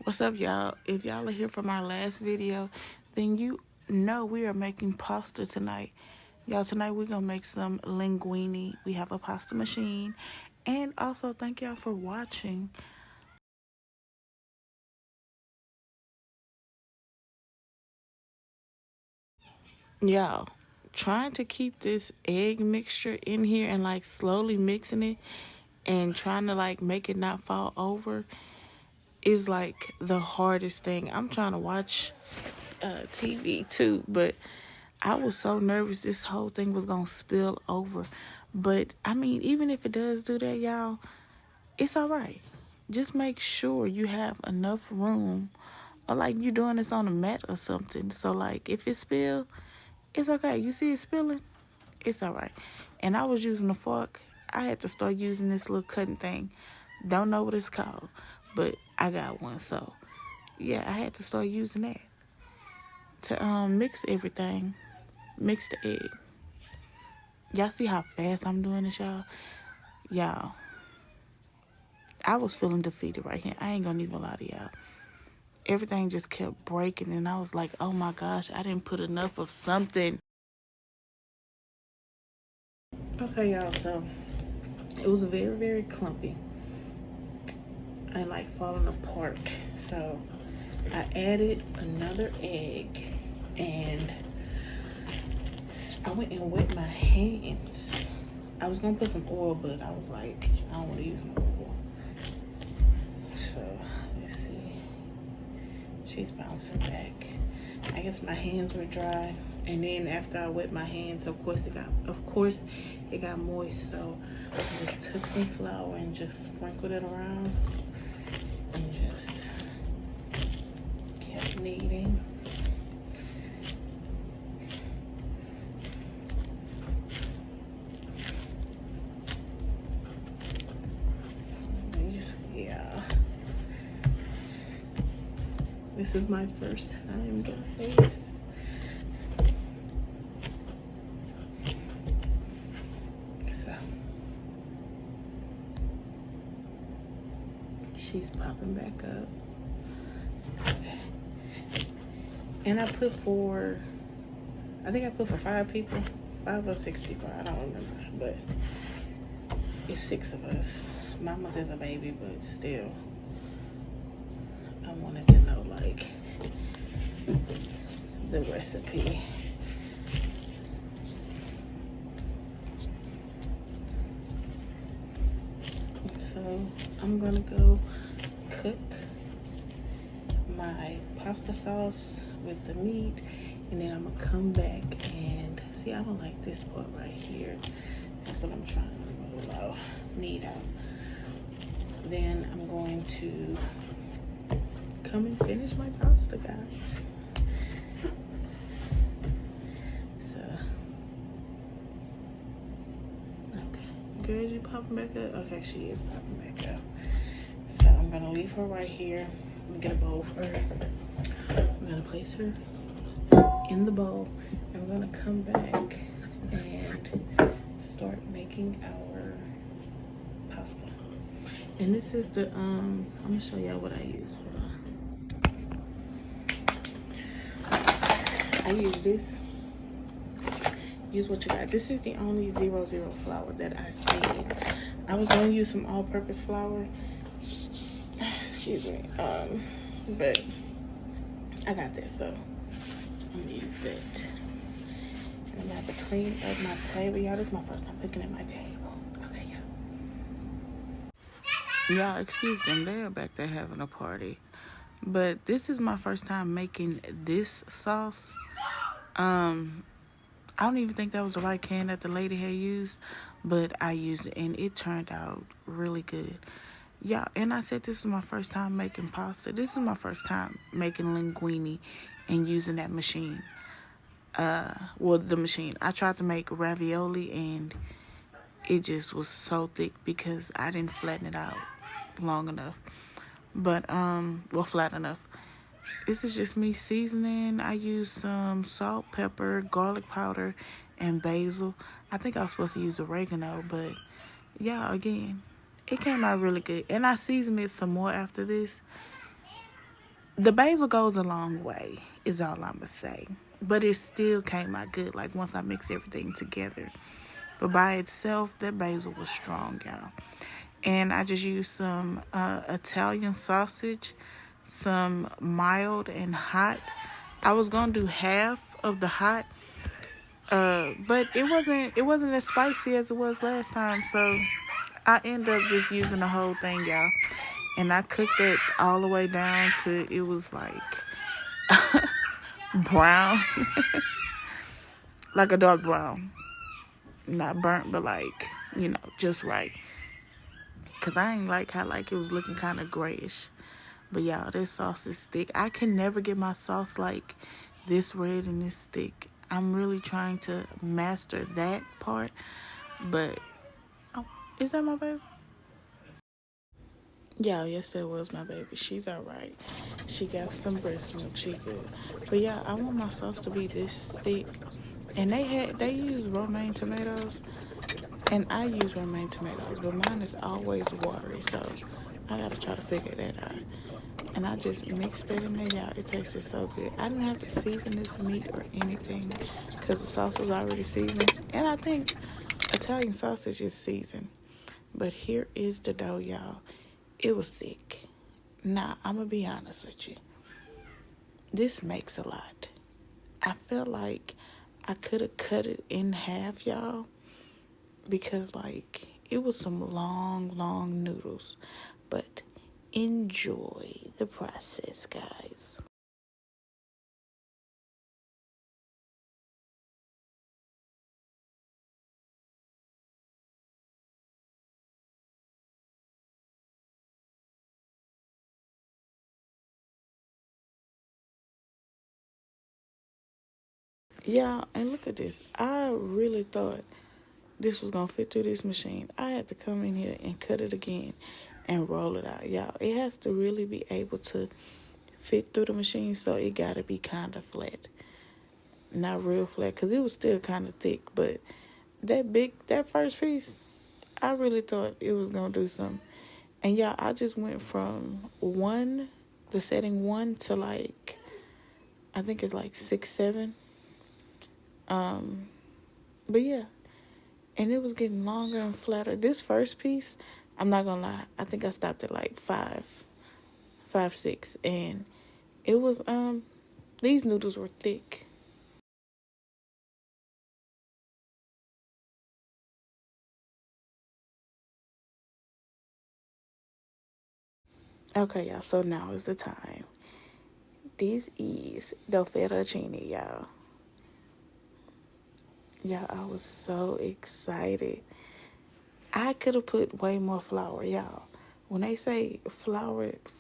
What's up, y'all? If y'all are here from our last video, then you know we are making pasta tonight. Y'all, tonight we're going to make some linguine. We have a pasta machine. And also, thank y'all for watching. Y'all, trying to keep this egg mixture in here and like slowly mixing it and trying to like make it not fall over is like the hardest thing. I'm trying to watch TV too, but I was so nervous this whole thing was gonna spill over. But I mean, even if it does do that, y'all, it's all right. Just make sure you have enough room, or like you doing this on a mat or something. So like if it spill, it's okay. You see it spilling, it's all right. And I was using a fork. I had to start using this little cutting thing. Don't know what it's called, but I got one. So yeah, I had to start using that to mix everything. Mix the egg. Y'all see how fast I'm doing this, y'all? Y'all, I was feeling defeated right here. I ain't gonna even lie to y'all. Everything just kept breaking, and I was like, oh my gosh, I didn't put enough of something. Okay, y'all, so it was very, very clumpy and like falling apart. So I added another egg, and I went and wet my hands. I was gonna put some oil, but I was like, I don't want to use no oil. So let's see. She's bouncing back. I guess my hands were dry, and then after I wet my hands, of course it got moist. So I just took some flour and just sprinkled it around and just kept kneading. Yeah. This is my first time, guys. So she's popping back up. Okay. And I think I put for 5 people. 5 or 6 people, I don't remember. But it's 6 of us. Mama's is a baby, but still. I wanted to know, like, the recipe. So I'm gonna go cook my pasta sauce with the meat, and then I'm gonna come back and see. I don't like this part right here. That's what I'm trying to knead out. Then I'm going to come and finish my pasta, guys. So, okay. Girl, is you popping back up? Okay, she is popping back up. So I'm gonna leave her right here. I'm gonna get a bowl for her. I'm gonna place her in the bowl, and we're gonna come back and start making our pasta. And this is the I'm gonna show y'all what I use. I use this. Use what you got. This is the only 00 flour that I see. I was gonna use some all-purpose flour. Excuse me. But I got this, so I'm gonna use that. And I'm gonna have to clean up my table. Y'all, this is my first time looking at my table. Okay, y'all, excuse them. They're back there having a party. But this is my first time making this sauce. I don't even think that was the right can that the lady had used, but I used it, and it turned out really good. Yeah, and I said this is my first time making pasta. This is my first time making linguine and using that machine. Well, the machine. I tried to make ravioli, and it just was so thick because I didn't flatten it out long enough. But, well, flat enough. This is just me seasoning. I use some salt, pepper, garlic powder, and basil. I think I was supposed to use oregano, but yeah, again, it came out really good. And I seasoned it some more after this. The basil goes a long way, is all I'm going to say. But it still came out good, like once I mix everything together. But by itself, that basil was strong, y'all. And I just used some Italian sausage, some mild and hot. I was gonna do half of the hot, but it wasn't as spicy as it was last time. So I ended up just using the whole thing, y'all. And I cooked it all the way down to it was like brown, like a dark brown, not burnt, but like just right. Cause I ain't like how like it was looking kind of grayish. But y'all, this sauce is thick. I can never get my sauce like this red and this thick. I'm really trying to master that part. But oh, is that my baby? Yeah, yes, that was my baby. She's all right. She got some breast milk. She good. But yeah, I want my sauce to be this thick. And they use romaine tomatoes. And I use romaine tomatoes, but mine is always watery, so I gotta try to figure that out. And I just mixed it in there, y'all. It tasted so good. I didn't have to season this meat or anything because the sauce was already seasoned. And I think Italian sausage is seasoned. But here is the dough, y'all. It was thick. Now, I'm gonna be honest with you. This makes a lot. I feel like I could have cut it in half, y'all. Because, like, it was some long, long noodles. But enjoy the process, guys. Yeah, and look at this. I really thought this was going to fit through this machine. I had to come in here and cut it again and roll it out. Y'all, it has to really be able to fit through the machine, so it got to be kind of flat. Not real flat, because it was still kind of thick, but that first piece, I really thought it was going to do something. And y'all, I just went from the setting 1 to like, I think it's like 6, 7. But yeah, and it was getting longer and flatter. This first piece, I'm not gonna lie, I think I stopped at like 5, 6, and it was these noodles were thick. Okay, y'all, so now is the time. This is the fettuccine, y'all. Yeah, I was so excited. I could have put way more flour, y'all. When they say flour it.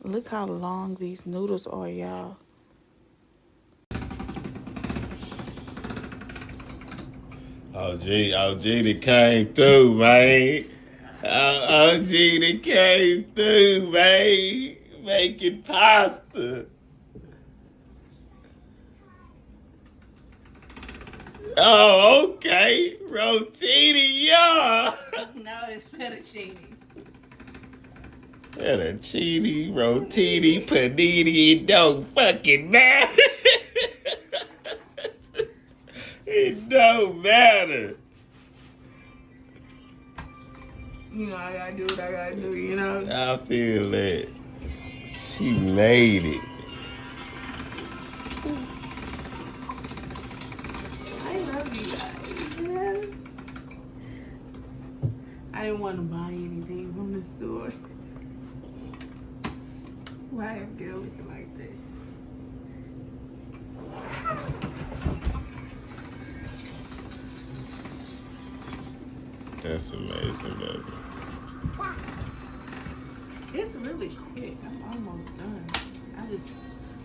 Look how long these noodles are, y'all. OG came through, man. OG came through, man. Making pasta. Oh, okay. Rotini, y'all. No, it's fettuccine. Fettuccine, rotini, panini, it don't fucking matter. It don't matter. I gotta do what I gotta do, I feel that. She made it. I love you guys, I didn't want to buy anything from the store. Why is girl looking like that? That's amazing, baby. It's really quick. I'm almost done.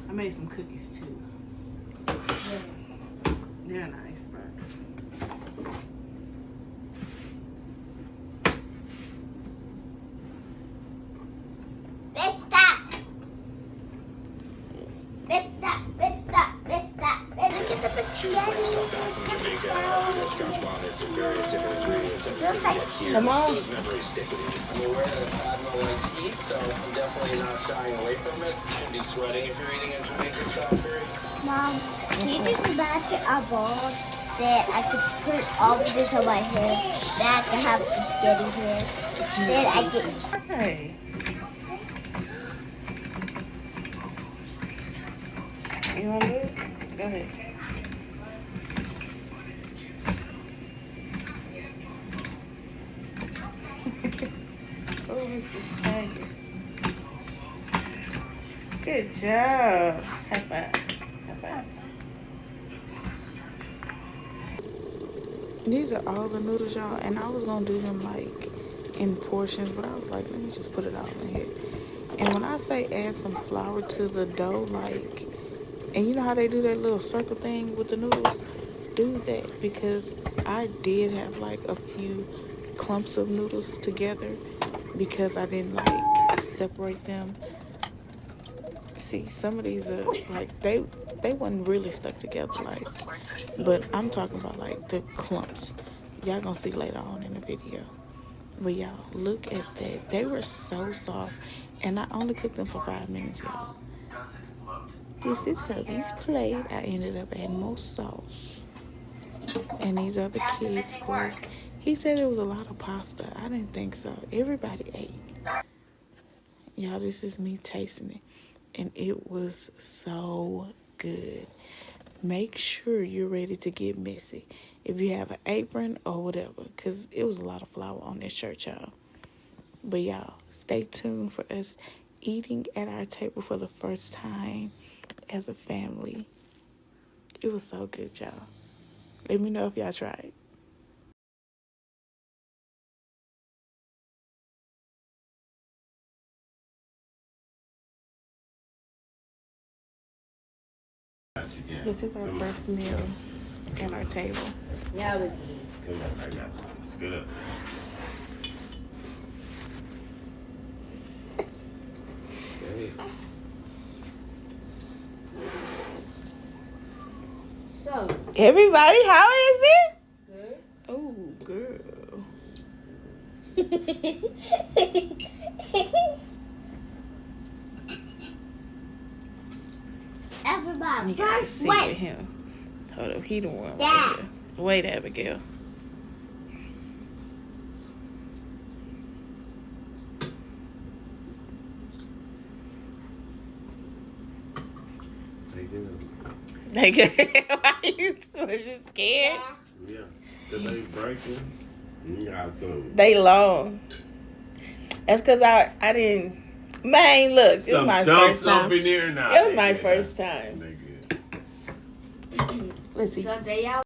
I made some cookies too. They're in an icebox. Shooting yourself down from the big restaurants while it's in various different ingredients and Feels like Come on. Those memories stick with you. I'm aware that Admiral likes heat, so I'm definitely not shying away from it. You shouldn't be sweating if you're eating in Jamaica strawberry. Mom, can you just imagine a ball that I could put all of this on my head, that I could have the skinny hair, then I could... Hey. You want to do it? Go ahead. Oh, this is hungry. Good job. High five. High five. These are all the noodles, y'all, and I was gonna do them like in portions, but I was like, let me just put it all in here. And when I say add some flour to the dough, like, and you know how they do that little circle thing with the noodles? Do that, because I did have like a few clumps of noodles together because I didn't like separate them. See, some of these are like they wasn't really stuck together, like, but I'm talking about like the clumps. Y'all gonna see later on in the video. But y'all, look at that. They were so soft, and I only cooked them for 5 minutes, y'all. This is hubby's plate. I ended up adding more sauce. And these are the kids' plate. He said it was a lot of pasta. I didn't think so. Everybody ate. Y'all, this is me tasting it. And it was so good. Make sure you're ready to get messy. If you have an apron or whatever. Because it was a lot of flour on this shirt, y'all. But y'all, stay tuned for us eating at our table for the first time as a family. It was so good, y'all. Let me know if y'all tried. This is our first meal at our table. Yeah, but Come on, I got you. Let's get up. Hey. so Everybody, how is it? good. Oh, girl. Everybody, You gotta first sit with wait. him. Hold up, he the one Dad. right here. Wait, Abigail. They good. Why you scared? Yeah. The they breaking. You got some. They long. That's because I didn't. Man, look, it was Some my chunks first up time. in there now. It was my first time. They good. Let's see. So they out.